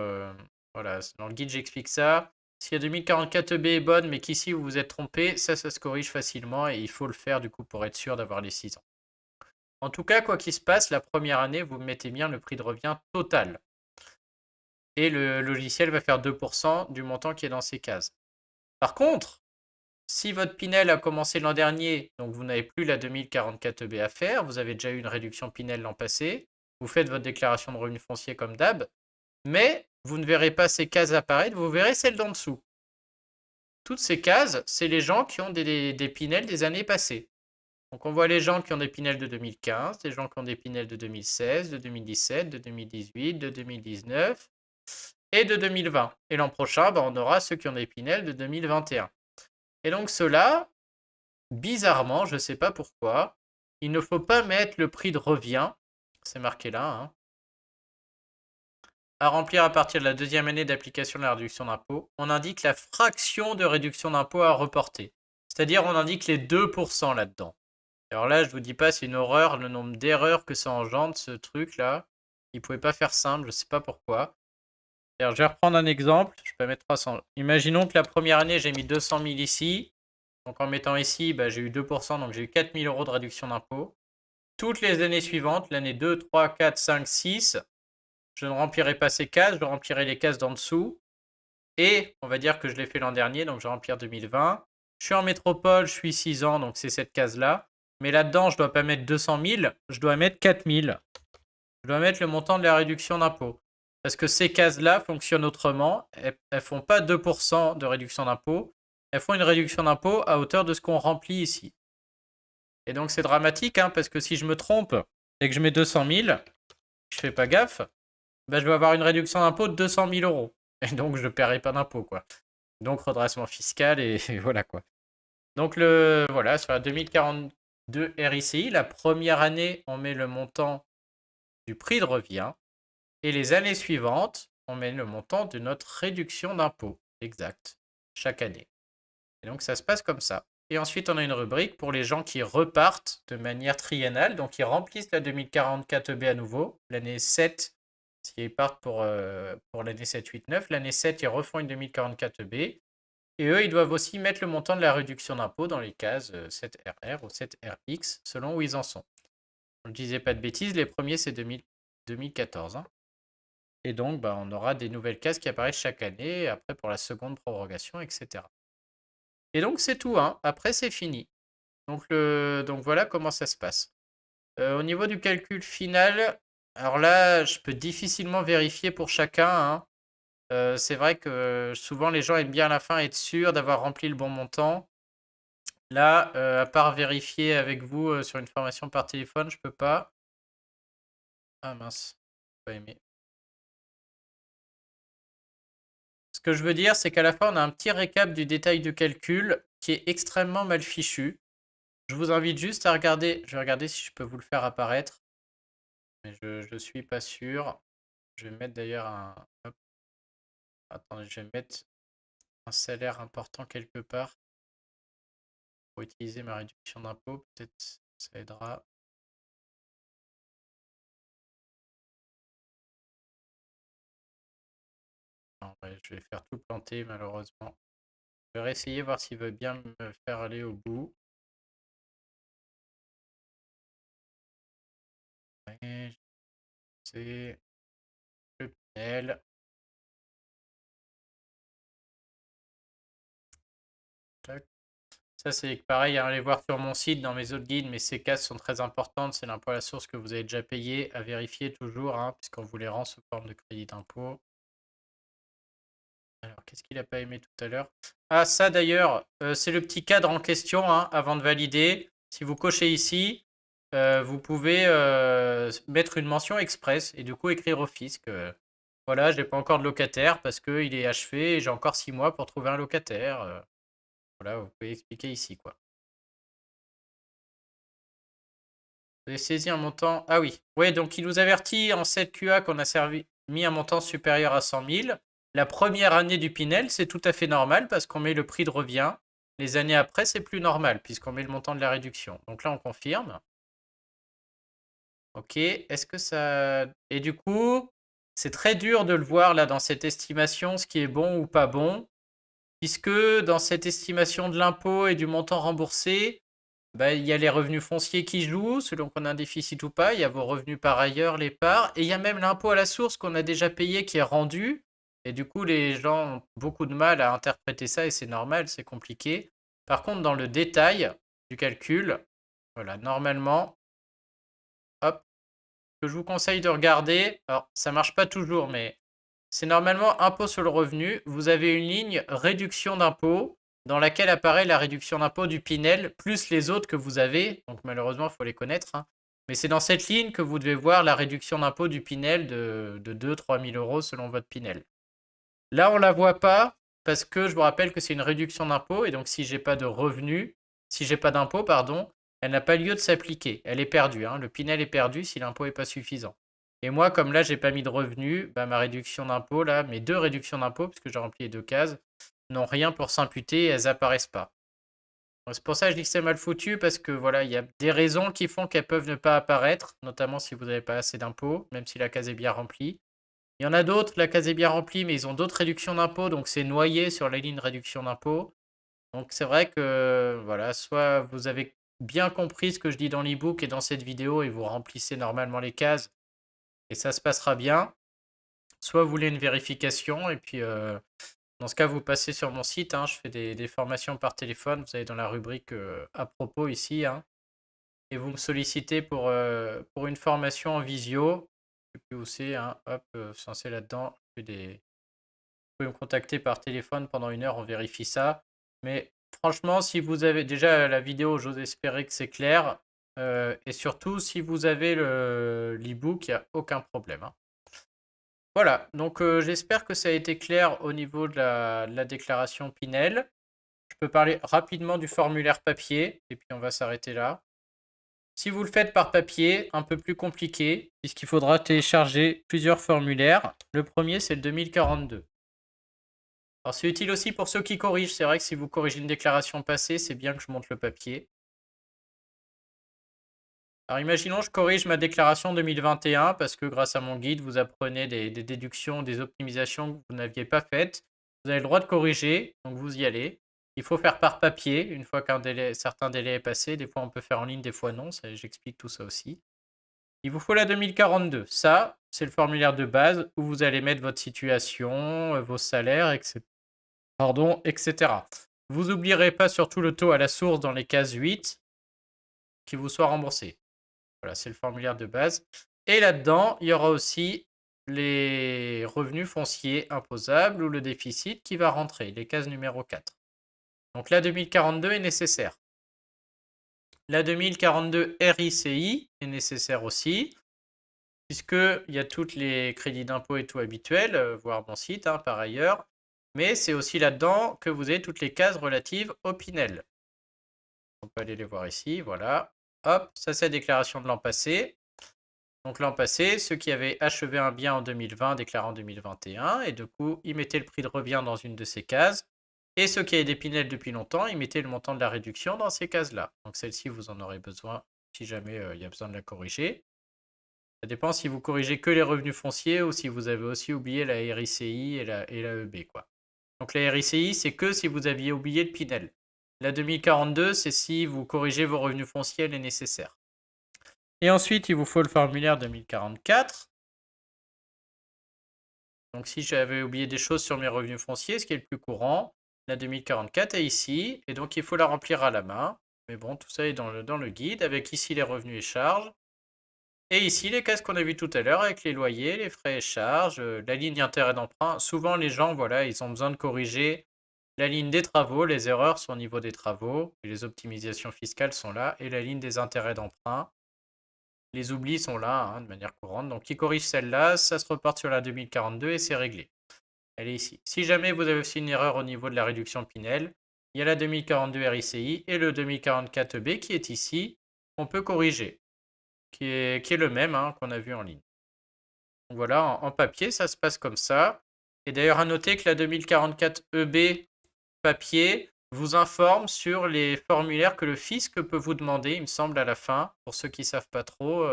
voilà, dans le guide, j'explique ça. Si la 2044 EB est bonne, mais qu'ici vous vous êtes trompé, ça se corrige facilement et il faut le faire du coup pour être sûr d'avoir les 6 ans. En tout cas, quoi qu'il se passe, la première année, vous mettez bien le prix de revient total. Et le logiciel va faire 2% du montant qui est dans ces cases. Par contre, si votre Pinel a commencé l'an dernier, donc vous n'avez plus la 2044B à faire, vous avez déjà eu une réduction Pinel l'an passé, vous faites votre déclaration de revenu foncier comme d'hab, mais vous ne verrez pas ces cases apparaître, vous verrez celles d'en dessous. Toutes ces cases, c'est les gens qui ont des Pinel des années passées. Donc on voit les gens qui ont des Pinel de 2015, les gens qui ont des Pinel de 2016, de 2017, de 2018, de 2019 et de 2020. Et l'an prochain, on aura ceux qui ont des Pinel de 2021. Et donc ceux-là, bizarrement, je ne sais pas pourquoi, il ne faut pas mettre le prix de revient, c'est marqué là, hein, à remplir à partir de la deuxième année d'application de la réduction d'impôt. On indique la fraction de réduction d'impôt à reporter. C'est-à-dire on indique les 2% là-dedans. Alors là, je vous dis pas, c'est une horreur, le nombre d'erreurs que ça engendre, ce truc-là. Il ne pouvait pas faire simple, je ne sais pas pourquoi. Alors, je vais reprendre un exemple, je peux mettre 300. Imaginons que la première année, j'ai mis 200 000 ici. Donc en mettant ici, j'ai eu 2%, donc j'ai eu 4 000 € de réduction d'impôt. Toutes les années suivantes, l'année 2, 3, 4, 5, 6, je ne remplirai pas ces cases, je remplirai les cases d'en dessous. Et on va dire que je l'ai fait l'an dernier, donc je vais remplir 2020. Je suis en métropole, je suis 6 ans, donc c'est cette case-là. Mais là-dedans, je ne dois pas mettre 200 000, je dois mettre 4 000. Je dois mettre le montant de la réduction d'impôt. Parce que ces cases-là fonctionnent autrement. Elles ne font pas 2% de réduction d'impôt. Elles font une réduction d'impôt à hauteur de ce qu'on remplit ici. Et donc c'est dramatique, hein, parce que si je me trompe et que je mets 200 000, je fais pas gaffe, je vais avoir une réduction d'impôt de 200 000 €. Et donc je ne paierai pas d'impôt, quoi. Donc redressement fiscal et voilà, quoi. Donc voilà, sur la 2042 RICI, la première année, on met le montant du prix de revient. Et les années suivantes, on met le montant de notre réduction d'impôt. Exact. Chaque année. Et donc ça se passe comme ça. Et ensuite, on a une rubrique pour les gens qui repartent de manière triennale, donc qui remplissent la 2044B à nouveau, l'année 7 S'ils partent pour l'année 7, 8, 9, l'année 7, ils refont une 2044B. Et eux, ils doivent aussi mettre le montant de la réduction d'impôt dans les cases 7RR ou 7RX, selon où ils en sont. Je ne disais pas de bêtises, les premiers, c'est 2014. Hein. Et donc, bah, on aura des nouvelles cases qui apparaissent chaque année, après pour la seconde prorogation, etc. Et donc, c'est tout. Hein. Après, c'est fini. Donc voilà comment ça se passe. Au niveau du calcul final, alors là, je peux difficilement vérifier pour chacun. Hein. C'est vrai que souvent les gens aiment bien à la fin être sûrs d'avoir rempli le bon montant. Là, à part vérifier avec vous sur une formation par téléphone, je peux pas. Ah mince, pas aimé. Ce que je veux dire, c'est qu'à la fin, on a un petit récap du détail de calcul qui est extrêmement mal fichu. Je vous invite juste à regarder. Je vais regarder si je peux vous le faire apparaître. Mais je ne suis pas sûr. Je vais mettre d'ailleurs un... Hop, attendez, je vais mettre un salaire important quelque part pour utiliser ma réduction d'impôt. Peut-être ça aidera. Non, ouais, je vais faire tout planter malheureusement. Je vais réessayer voir s'il veut bien me faire aller au bout. Ouais, c'est le Pinel. Tac. Ça, c'est pareil, allez voir sur mon site, dans mes autres guides, mais ces cases sont très importantes. C'est l'impôt à la source que vous avez déjà payé, à vérifier toujours, hein, puisqu'on vous les rend sous forme de crédit d'impôt. Alors, qu'est-ce qu'il n'a pas aimé tout à l'heure? Ah, ça d'ailleurs, c'est le petit cadre en question, hein, avant de valider. Si vous cochez ici, vous pouvez mettre une mention express et du coup écrire au fisc. Voilà, je n'ai pas encore de locataire parce qu'il est achevé et j'ai encore 6 mois pour trouver un locataire. Voilà, vous pouvez expliquer ici, quoi. Vous avez saisi un montant. Ah oui. Ouais, donc il nous avertit en 7QA qu'on a mis un montant supérieur à 100 000. La première année du Pinel, c'est tout à fait normal parce qu'on met le prix de revient. Les années après, c'est plus normal puisqu'on met le montant de la réduction. Donc là, on confirme. Ok. Est-ce que ça. Et du coup, c'est très dur de le voir là dans cette estimation, ce qui est bon ou pas bon. Puisque dans cette estimation de l'impôt et du montant remboursé, bah, il y a les revenus fonciers qui jouent, selon qu'on a un déficit ou pas. Il y a vos revenus par ailleurs, les parts. Et il y a même l'impôt à la source qu'on a déjà payé qui est rendu. Et du coup, les gens ont beaucoup de mal à interpréter ça et c'est normal, c'est compliqué. Par contre, dans le détail du calcul, voilà, normalement, hop, que je vous conseille de regarder. Alors, ça marche pas toujours, mais c'est normalement impôt sur le revenu. Vous avez une ligne réduction d'impôt dans laquelle apparaît la réduction d'impôt du Pinel, plus les autres que vous avez. Donc malheureusement, il faut les connaître. Hein. Mais c'est dans cette ligne que vous devez voir la réduction d'impôt du Pinel de 2 000 à 3 000 euros selon votre Pinel. Là, on ne la voit pas parce que je vous rappelle que c'est une réduction d'impôt. Et donc, si j'ai pas de revenus, si j'ai pas d'impôt, pardon, elle n'a pas lieu de s'appliquer. Elle est perdue. Hein. Le Pinel est perdu si l'impôt n'est pas suffisant. Et moi, comme là, j'ai pas mis de revenus, bah, ma réduction d'impôt, là, mes deux réductions d'impôt, puisque j'ai rempli les deux cases, n'ont rien pour s'imputer et elles apparaissent pas. C'est pour ça que je dis que c'est mal foutu, parce que voilà, il y a des raisons qui font qu'elles peuvent ne pas apparaître, notamment si vous n'avez pas assez d'impôts, même si la case est bien remplie. Il y en a d'autres, la case est bien remplie, mais ils ont d'autres réductions d'impôts, donc c'est noyé sur la ligne réduction d'impôts. Donc c'est vrai que voilà, soit vous avez bien compris ce que je dis dans l'e-book et dans cette vidéo et vous remplissez normalement les cases et ça se passera bien. Soit vous voulez une vérification et puis dans ce cas vous passez sur mon site. Hein, je fais des formations par téléphone. Vous allez dans la rubrique à propos ici. Hein, et vous me sollicitez pour une formation en visio. Je sais plus où c'est. Hein, hop, c'est là-dedans. Vous pouvez me contacter par téléphone pendant 1 heure, on vérifie ça. Mais franchement, si vous avez déjà la vidéo, j'ose espérer que c'est clair. Et surtout, si vous avez l'e-book, il n'y a aucun problème. Hein. Voilà, donc j'espère que ça a été clair au niveau de la déclaration Pinel. Je peux parler rapidement du formulaire papier, et puis on va s'arrêter là. Si vous le faites par papier, un peu plus compliqué, puisqu'il faudra télécharger plusieurs formulaires. Le premier, c'est le 2042. Alors c'est utile aussi pour ceux qui corrigent. C'est vrai que si vous corrigez une déclaration passée, c'est bien que je monte le papier. Alors imaginons, je corrige ma déclaration 2021 parce que grâce à mon guide, vous apprenez des déductions, des optimisations que vous n'aviez pas faites. Vous avez le droit de corriger, donc vous y allez. Il faut faire par papier une fois qu'un délai, certain délai est passé. Des fois, on peut faire en ligne, des fois non. J'explique tout ça aussi. Il vous faut la 2042. Ça, c'est le formulaire de base où vous allez mettre votre situation, vos salaires, etc. Pardon, etc. Vous n'oublierez pas surtout le taux à la source dans les cases 8 qui vous soit remboursé. Voilà, c'est le formulaire de base. Et là-dedans, il y aura aussi les revenus fonciers imposables ou le déficit qui va rentrer, les cases numéro 4. Donc la 2042 est nécessaire. La 2042 RICI est nécessaire aussi, puisqu'il y a tous les crédits d'impôt et tout habituels, voire mon site par ailleurs. Mais c'est aussi là-dedans que vous avez toutes les cases relatives au Pinel. On peut aller les voir ici, voilà. Hop, ça c'est la déclaration de l'an passé. Donc l'an passé, ceux qui avaient achevé un bien en 2020 déclarent en 2021, et du coup, ils mettaient le prix de revient dans une de ces cases. Et ceux qui avaient des Pinel depuis longtemps, ils mettaient le montant de la réduction dans ces cases-là. Donc celle-ci, vous en aurez besoin si jamais il y a besoin de la corriger. Ça dépend si vous corrigez que les revenus fonciers ou si vous avez aussi oublié la RICI et la EB, quoi. Donc la RICI, c'est que si vous aviez oublié le Pinel. La 2042, c'est si vous corrigez vos revenus fonciers, elle est nécessaire. Et ensuite, il vous faut le formulaire 2044. Donc si j'avais oublié des choses sur mes revenus fonciers, ce qui est le plus courant, la 2044 est ici, et donc il faut la remplir à la main. Mais bon, tout ça est dans le guide, avec ici les revenus et charges. Et ici les cases qu'on a vues tout à l'heure, avec les loyers, les frais et charges, la ligne intérêt d'emprunt. Souvent les gens, voilà, ils ont besoin de corriger la ligne des travaux, les erreurs sont au niveau des travaux, et les optimisations fiscales sont là, et la ligne des intérêts d'emprunt. Les oublis sont là, de manière courante. Donc, qui corrige celle-là, ça se reporte sur la 2042 et c'est réglé. Elle est ici. Si jamais vous avez aussi une erreur au niveau de la réduction Pinel, il y a la 2042 RICI et le 2044 B qui est ici, qu'on peut corriger, qui est le même qu'on a vu en ligne. Donc voilà, en papier, ça se passe comme ça. Et d'ailleurs, à noter que la 2044 EB papier vous informe sur les formulaires que le fisc peut vous demander, il me semble, à la fin, pour ceux qui ne savent pas trop.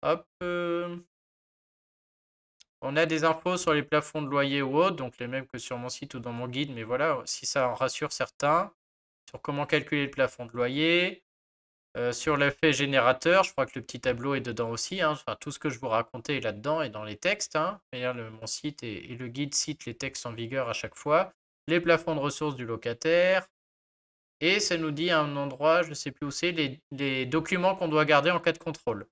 Hop. On a des infos sur les plafonds de loyer ou autres, donc les mêmes que sur mon site ou dans mon guide, mais voilà, si ça en rassure certains, sur comment calculer le plafond de loyer, sur l'effet générateur, je crois que le petit tableau est dedans aussi, enfin, tout ce que je vous racontais est là-dedans et dans les textes. D'ailleurs, mon site et le guide citent les textes en vigueur à chaque fois, les plafonds de ressources du locataire, et ça nous dit à un endroit, je ne sais plus où c'est, les documents qu'on doit garder en cas de contrôle.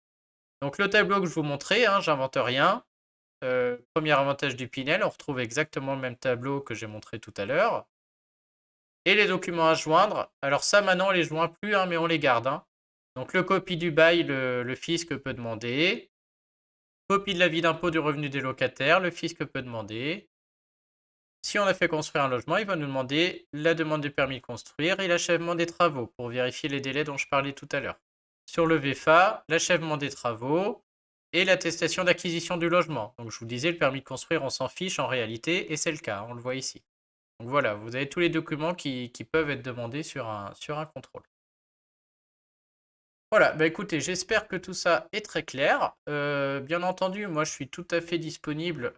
Donc le tableau que je vous montrais, j'invente rien. Premier avantage du Pinel, on retrouve exactement le même tableau que j'ai montré tout à l'heure. Et les documents à joindre, alors ça maintenant on les joint plus, mais on les garde. Donc le copie du bail, le fisc peut demander. Copie de l'avis d'impôt du revenu des locataires, le fisc peut demander. Si on a fait construire un logement, il va nous demander la demande du permis de construire et l'achèvement des travaux pour vérifier les délais dont je parlais tout à l'heure. Sur le VFA, l'achèvement des travaux et l'attestation d'acquisition du logement. Donc je vous disais, le permis de construire, on s'en fiche en réalité, et c'est le cas, on le voit ici. Donc voilà, vous avez tous les documents qui peuvent être demandés sur un contrôle. Voilà, bah écoutez, j'espère que tout ça est très clair. Bien entendu, moi je suis tout à fait disponible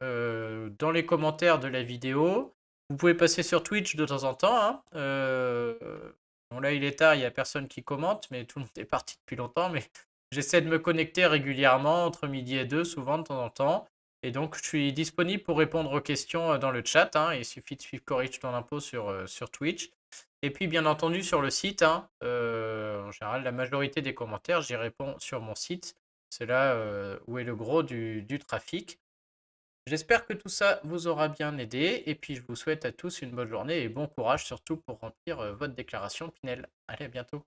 dans les commentaires de la vidéo. Vous pouvez passer sur Twitch de temps en temps. Bon là il est tard, il n'y a personne qui commente, mais tout le monde est parti depuis longtemps. Mais j'essaie de me connecter régulièrement entre midi et 2, souvent de temps en temps. Et donc je suis disponible pour répondre aux questions dans le chat. Il suffit de suivre Corrige ton impôt sur Twitch. Et puis, bien entendu, sur le site, en général, la majorité des commentaires, j'y réponds sur mon site. C'est là où est le gros du trafic. J'espère que tout ça vous aura bien aidé. Et puis, je vous souhaite à tous une bonne journée et bon courage, surtout pour remplir votre déclaration Pinel. Allez, à bientôt.